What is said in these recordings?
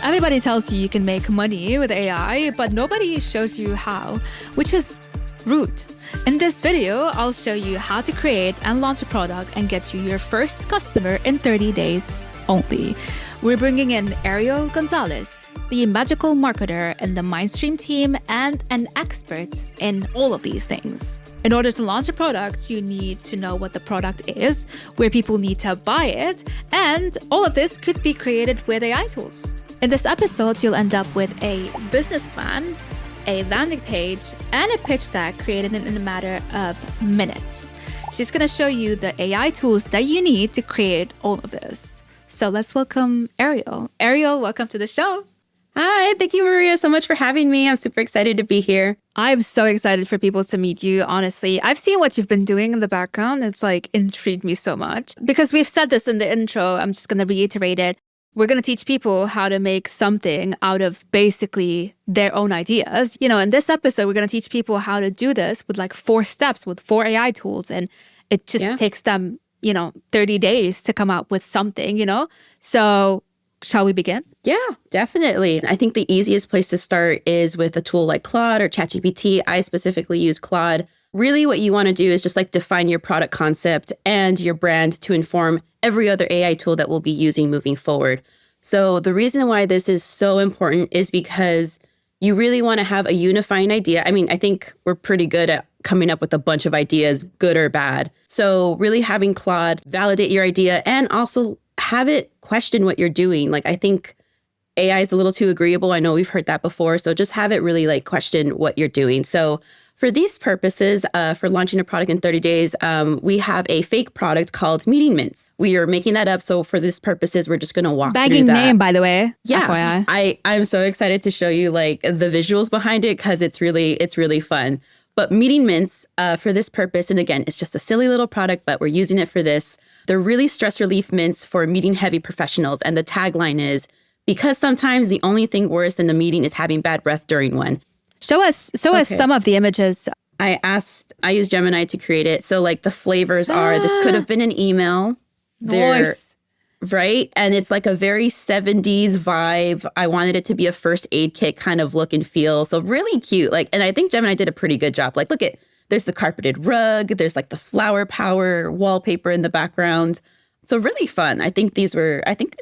Everybody tells you can make money with AI, but nobody shows you how, which is rude. In this video, I'll show you how to create and launch a product and get you your first customer in 30 days only. We're bringing in Ariel Gonzalez, the magical marketer in the Mindstream team and an expert in all of these things. In order to launch a product, you need to know what the product is, where people need to buy it, and all of this could be created with AI tools. In this episode, you'll end up with a business plan, a landing page, and a pitch deck created in a matter of minutes. She's going to show you the AI tools that you need to create all of this. So let's welcome Ariel. Ariel, welcome to the show. Hi, thank you, Maria, so much for having me. I'm super excited to be here. I'm so excited for people to meet you, honestly. I've seen what you've been doing in the background. It's intrigued me so much. Because we've said this in the intro, I'm just going to reiterate it. We're going to teach people how to make something out of basically their own ideas. In this episode, we're going to teach people how to do this with 4 steps with 4 AI tools. And it just takes them, 30 days to come out with something, So shall we begin? Yeah, definitely. I think the easiest place to start is with a tool like Claude or ChatGPT. I specifically use Claude. Really what you want to do is just define your product concept and your brand to inform every other AI tool that we'll be using moving forward. So the reason why this is so important is because you really want to have a unifying idea. I think we're pretty good at coming up with a bunch of ideas, good or bad. So really having Claude validate your idea and also have it question what you're doing. I think AI is a little too agreeable. I know we've heard that before. So just have it really question what you're doing. So for these purposes, for launching a product in 30 days, we have a fake product called Meeting Mints. We are making that up. So for these purposes, we're just going to walk through that. Bagging name, by the way. Yeah. FYI. I'm so excited to show you the visuals behind it because it's really fun. But Meeting Mints for this purpose, and again, it's just a silly little product, but we're using it for this. They're really stress relief mints for meeting heavy professionals. And the tagline is, because sometimes the only thing worse than the meeting is having bad breath during one. Show us some of the images. I used Gemini to create it. So the flavors are, this could have been an email. Nice. Right? And it's a very 70s vibe. I wanted it to be a first aid kit kind of look and feel. So really cute. And I think Gemini did a pretty good job. Look at, there's the carpeted rug. There's the flower power wallpaper in the background. So really fun. I think these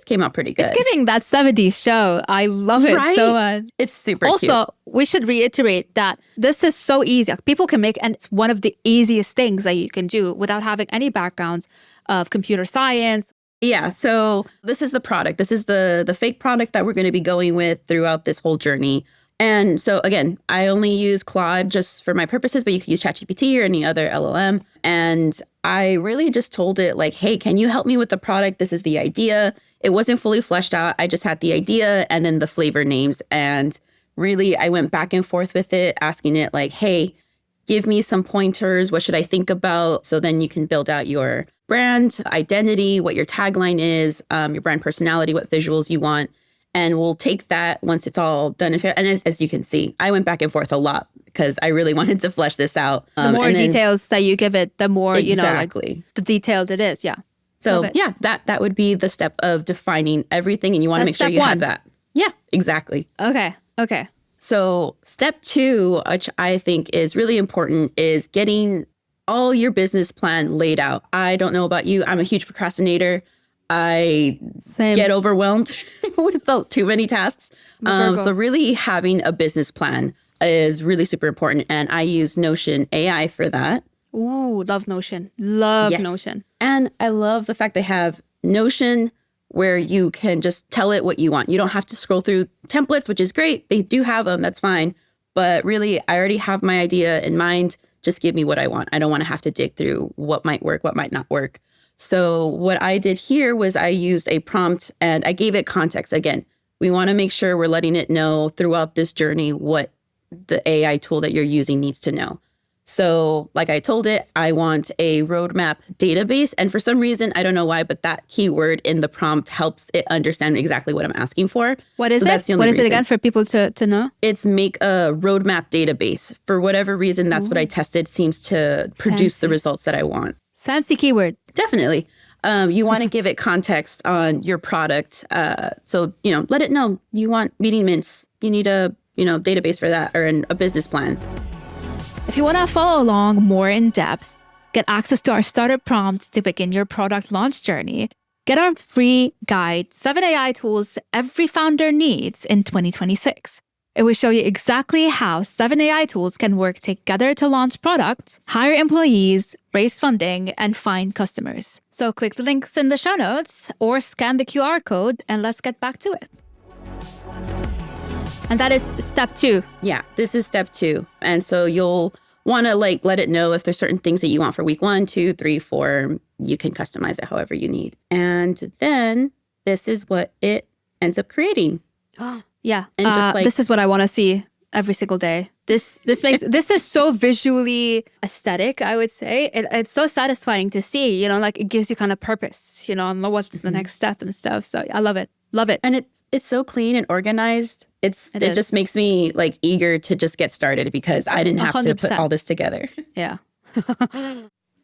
came out pretty good. It's giving that 70s show. I love it so much. It's super cute. Also, we should reiterate that this is so easy. People can make, and it's one of the easiest things that you can do without having any backgrounds of computer science. Yeah, so this is the product. This is the fake product that we're going to be going with throughout this whole journey. And so again, I only use Claude just for my purposes, but you can use ChatGPT or any other LLM. And I really just told it hey, can you help me with the product? This is the idea. It wasn't fully fleshed out. I just had the idea and then the flavor names. And really, I went back and forth with it, asking it hey, give me some pointers. What should I think about? So then you can build out your brand identity, what your tagline is, your brand personality, what visuals you want. And we'll take that once it's all done. And as you can see, I went back and forth a lot because I really wanted to flesh this out. The more details that you give it, the more, exactly. The detailed it is. Yeah. So yeah, that would be the step of defining everything. And you want to make sure you have that. Yeah, exactly. Okay. So step 2, which I think is really important, is getting all your business plan laid out. I don't know about you. I'm a huge procrastinator. I get overwhelmed with too many tasks. So really having a business plan is really super important. And I use Notion AI for that. Ooh, love Notion. Notion. And I love the fact they have Notion where you can just tell it what you want. You don't have to scroll through templates, which is great. They do have them. That's fine. But really, I already have my idea in mind. Just give me what I want. I don't want to have to dig through what might work, what might not work. So what I did here was I used a prompt and I gave it context. Again, we want to make sure we're letting it know throughout this journey what the AI tool that you're using needs to know. So like I told it, I want a roadmap database. And for some reason, I don't know why, but that keyword in the prompt helps it understand exactly what I'm asking for. What is it? What is it again for people to know? It's make a roadmap database. For whatever reason, that's what I tested, seems to produce the results that I want. Fancy keyword. Definitely. You want to give it context on your product. So, let it know you want meeting mints. You need a, database for that or a business plan. If you want to follow along more in depth, get access to our starter prompts to begin your product launch journey, get our free guide, 7 AI tools every founder needs in 2026. It will show you exactly how 7 AI tools can work together to launch products, hire employees, raise funding, and find customers. So click the links in the show notes or scan the QR code and let's get back to it. And that is step 2. Yeah, this is step 2. And so you'll want to let it know if there's certain things that you want for week 1, 2, 3, 4. You can customize it however you need. And then this is what it ends up creating. Yeah, and just this is what I want to see every single day. This is so visually aesthetic, I would say. It's so satisfying to see, it gives you kind of purpose, and what's the next step and stuff. So I love it. Love it. And it's so clean and organized. It just makes me eager to just get started because I didn't have 100%. To put all this together. Yeah.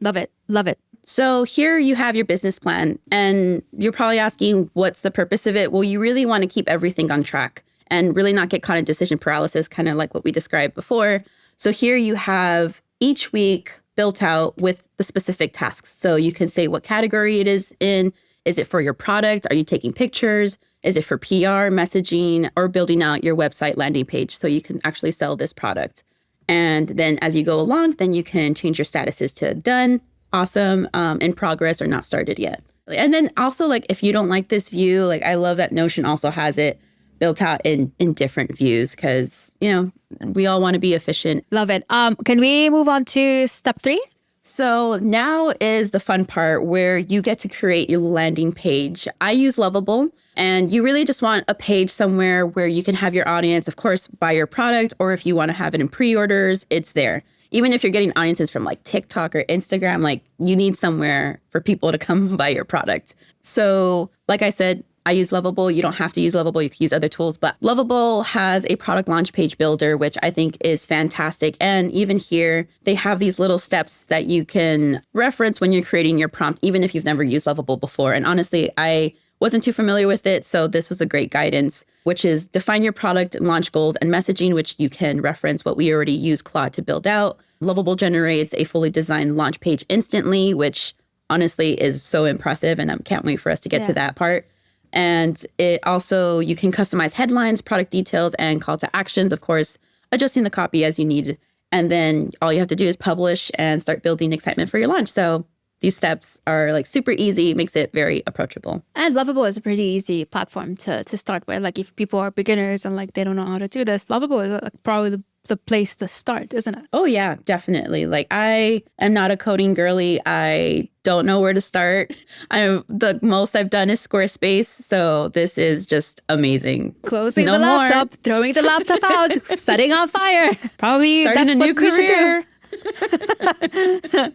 Love it. Love it. So here you have your business plan and you're probably asking, what's the purpose of it? Well, you really want to keep everything on track and really not get caught in decision paralysis, kind of like what we described before. So here you have each week built out with the specific tasks. So you can say what category it is in. Is it for your product? Are you taking pictures? Is it for PR, messaging, or building out your website landing page so you can actually sell this product? And then as you go along, then you can change your statuses to done, awesome, in progress, or not started yet. And then also if you don't like this view, I love that Notion also has it built out in different views because, we all want to be efficient. Love it. Can we move on to step 3? So now is the fun part where you get to create your landing page. I use Lovable, and you really just want a page somewhere where you can have your audience, of course, buy your product, or if you want to have it in pre-orders, it's there. Even if you're getting audiences from TikTok or Instagram, you need somewhere for people to come buy your product. So like I said, I use Lovable. You don't have to use Lovable. You can use other tools, but Lovable has a product launch page builder, which I think is fantastic. And even here, they have these little steps that you can reference when you're creating your prompt, even if you've never used Lovable before. And honestly, I wasn't too familiar with it. So this was a great guidance, which is define your product and launch goals and messaging, which you can reference what we already use Claude to build out. Lovable generates a fully designed launch page instantly, which honestly is so impressive. And I can't wait for us to get to that part. And it also, you can customize headlines, product details, and call to actions, of course, adjusting the copy as you need. And then all you have to do is publish and start building excitement for your launch. So these steps are super easy, makes it very approachable. And Lovable is a pretty easy platform to start with. If people are beginners and they don't know how to do this, Lovable is probably the place to start, isn't it? Oh yeah, definitely. I am not a coding girly. I don't know where to start. The most I've done is Squarespace. So this is just amazing. Closing the laptop, throwing the laptop out, setting on fire. Probably starting that's a new what we should career. do.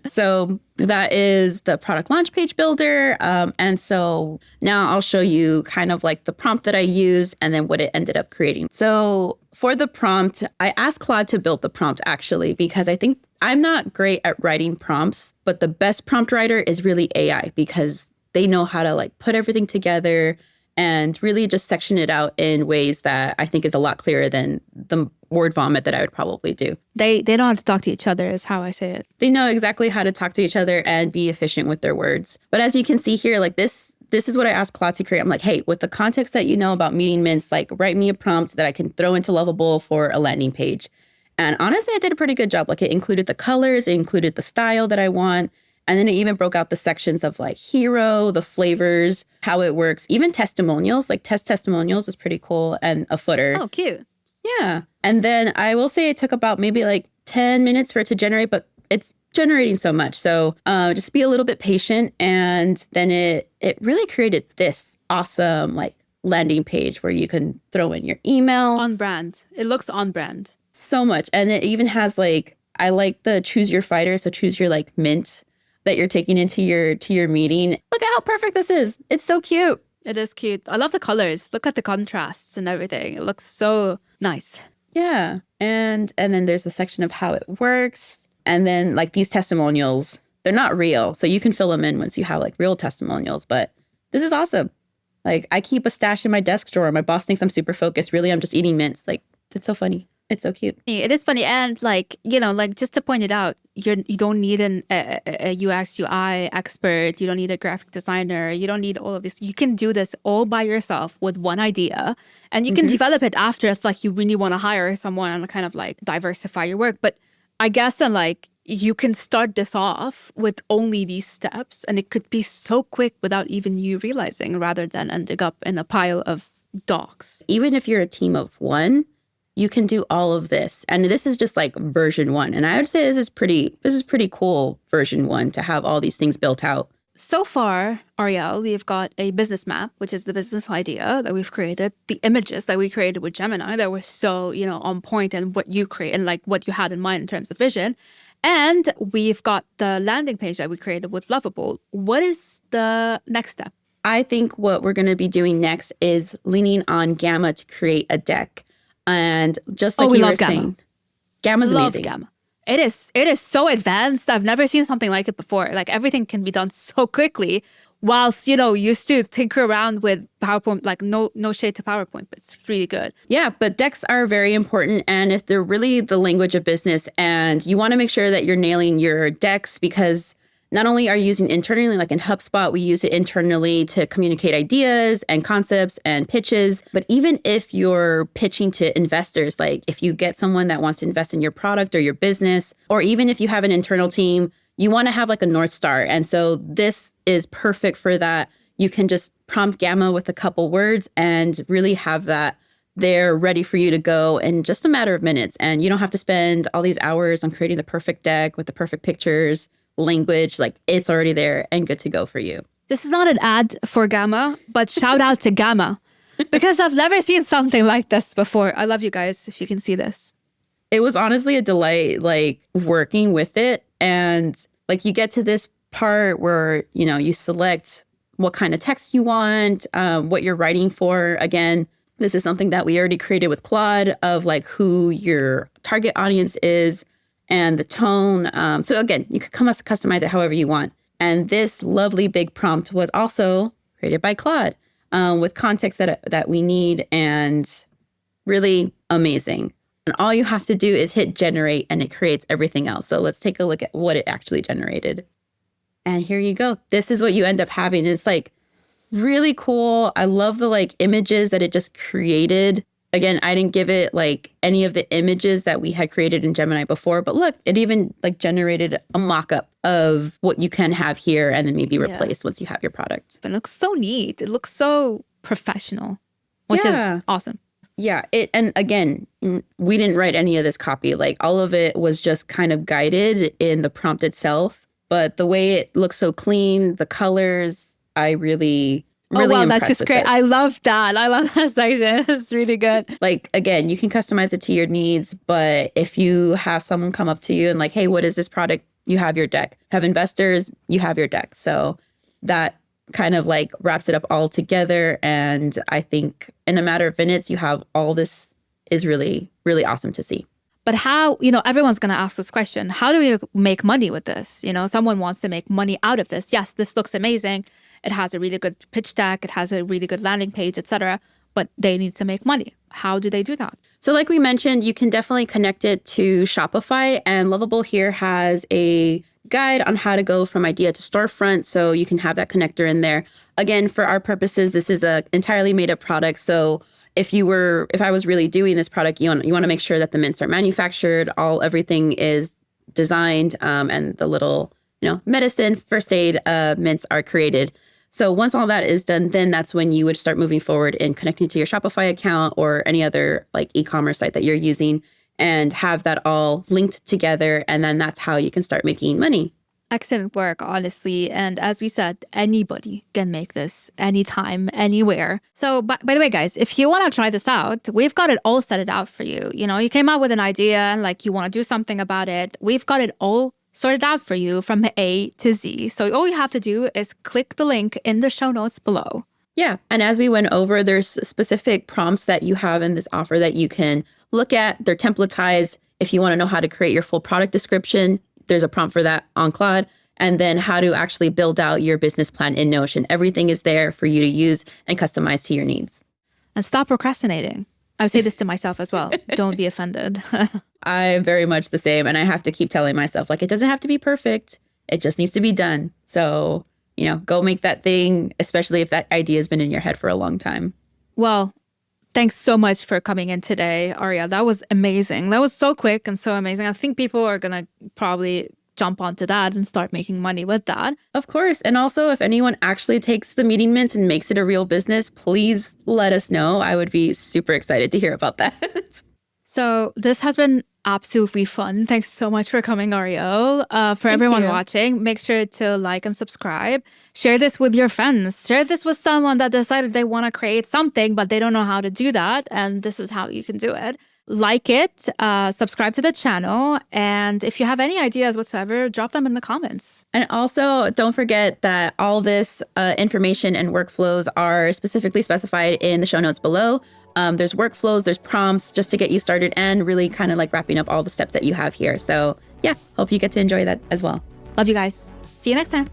So that is the product launch page builder. And so now I'll show you kind of the prompt that I use and then what it ended up creating. So for the prompt, I asked Claude to build the prompt actually, because I think I'm not great at writing prompts, but the best prompt writer is really AI because they know how to put everything together and really just section it out in ways that I think is a lot clearer than the word vomit that I would probably do. They know how to talk to each other is how I say it. They know exactly how to talk to each other and be efficient with their words. But as you can see here, this is what I asked Claude to create. I'm hey, with the context that you know about meeting mints, write me a prompt that I can throw into Lovable for a landing page. And honestly, I did a pretty good job. It included the colors, it included the style that I want. And then it even broke out the sections of hero, the flavors, how it works, even testimonials, testimonials was pretty cool, and a footer. Oh, cute. Yeah. And then I will say it took about maybe 10 minutes for it to generate, but it's generating so much. So just be a little bit patient. And then it really created this awesome landing page where you can throw in your email. On brand. It looks on brand. So much. And it even has I like the choose your fighter. So choose your mint that you're taking into your meeting. Look at how perfect this is. It's so cute. It is cute. I love the colors. Look at the contrasts and everything. It looks so nice. Yeah. And then there's a section of how it works. And then these testimonials, They're not real. So you can fill them in once you have like real testimonials. But this is awesome. Like I keep a stash in my desk drawer. My boss thinks I'm super focused. Really, I'm just eating mints. Like it's so funny. It's so cute. It is funny. And like, like just to point it out, you don't need a UX, UI expert. You don't need a graphic designer. You don't need all of this. You can do this all by yourself with one idea. And you can develop it after if like you really want to hire someone and kind of like diversify your work. But I guess then like you can start this off with only these steps. And it could be so quick without even you realizing, rather than ending up in a pile of docs. Even if you're a team of one, you can do all of this. And this is just like version 1. And I would say this is pretty cool version 1 to have all these things built out. So far, Ariel, we've got a business map, which is the business idea that we've created, the images that we created with Gemini that were so, on point and what you create and like what you had in mind in terms of vision. And we've got the landing page that we created with Lovable. What is the next step? I think what we're going to be doing next is leaning on Gamma to create a deck. And just like you were saying, Gamma's amazing. Gamma. It is so advanced. I've never seen something like it before. Like everything can be done so quickly, whilst used to tinker around with PowerPoint. Like no shade to PowerPoint, but it's really good. Yeah, but decks are very important, and if they're really the language of business, and you want to make sure that you're nailing your decks, because not only are you using internally, like in HubSpot, we use it internally to communicate ideas and concepts and pitches. But even if you're pitching to investors, like if you get someone that wants to invest in your product or your business, or even if you have an internal team, you want to have like a North Star. And so this is perfect for that. You can just prompt Gamma with a couple words and really have that there ready for you to go in just a matter of minutes. And you don't have to spend all these hours on creating the perfect deck with the perfect pictures, language. Like it's already there and good to go for you. This is not an ad for Gamma, but shout out to Gamma because I've never seen something like this before. I love you guys if you can see this. It was honestly a delight, like working with it. And like you get to this part where, you select what kind of text you want, what you're writing for. Again, this is something that we already created with Claude of like who your target audience is and the tone. So again, you could customize it however you want. And this lovely big prompt was also created by Claude with context that we need, and really amazing. And all you have to do is hit generate and it creates everything else. So let's take a look at what it actually generated. And here you go. This is what you end up having. It's like really cool. I love the like images that it just created. Again, I didn't give it like any of the images that we had created in Gemini before, but look, it even like generated a mock-up of what you can have here and then maybe replace once you have your product. It looks so neat. It looks so professional, which is awesome. Yeah. And again, we didn't write any of this copy. Like all of it was just kind of guided in the prompt itself. But the way it looks so clean, the colors, I really that's just great. I love that. I love that section. It's really good. Like, again, you can customize it to your needs, but if you have someone come up to you and like, hey, what is this product? You have your deck. Have investors, you have your deck. So that kind of like wraps it up all together. And I think in a matter of minutes, you have all this is really, really awesome to see. But how, everyone's going to ask this question. How do we make money with this? Someone wants to make money out of this. Yes, this looks amazing. It has a really good pitch deck. It has a really good landing page, etc. But they need to make money. How do they do that? So like we mentioned, you can definitely connect it to Shopify. And Lovable here has a guide on how to go from idea to storefront. So you can have that connector in there. Again, for our purposes, this is a entirely made up product. So if I was really doing this product, you want to make sure that the mints are manufactured, everything is designed, and the little, medicine, first aid mints are created. So once all that is done, then that's when you would start moving forward in connecting to your Shopify account or any other like e-commerce site that you're using and have that all linked together. And then that's how you can start making money. Excellent work, honestly. And as we said, anybody can make this anytime, anywhere. So by the way, guys, if you want to try this out, we've got it all set it out for you. You came out with an idea and like you want to do something about it. We've got it all sorted out for you from A to Z. So all you have to do is click the link in the show notes below. Yeah. And as we went over, there's specific prompts that you have in this offer that you can look at. They're templatized. If you want to know how to create your full product description, there's a prompt for that on Claude. and then how to actually build out your business plan in Notion. Everything is there for you to use and customize to your needs. And stop procrastinating. I would say this to myself as well. Don't be offended. I'm very much the same. And I have to keep telling myself, like, it doesn't have to be perfect. It just needs to be done. So, go make that thing, especially if that idea has been in your head for a long time. Well, thanks so much for coming in today, Ariel. That was amazing. That was so quick and so amazing. I think people are going to probably jump onto that and start making money with that. Of course. And also, if anyone actually takes the meeting mints and makes it a real business, please let us know. I would be super excited to hear about that. So this has been absolutely fun. Thanks so much for coming, Ariel. For everyone watching, make sure to like and subscribe. Share this with your friends. Share this with someone that decided they want to create something, but they don't know how to do that. And this is how you can do it. Like it, subscribe to the channel, and if you have any ideas whatsoever, drop them in the comments. And also, don't forget that all this information and workflows are specifically specified in the show notes below. There's workflows, there's prompts just to get you started, and really kind of like wrapping up all the steps that you have here. So yeah, hope you get to enjoy that as well. Love you guys. See you next time.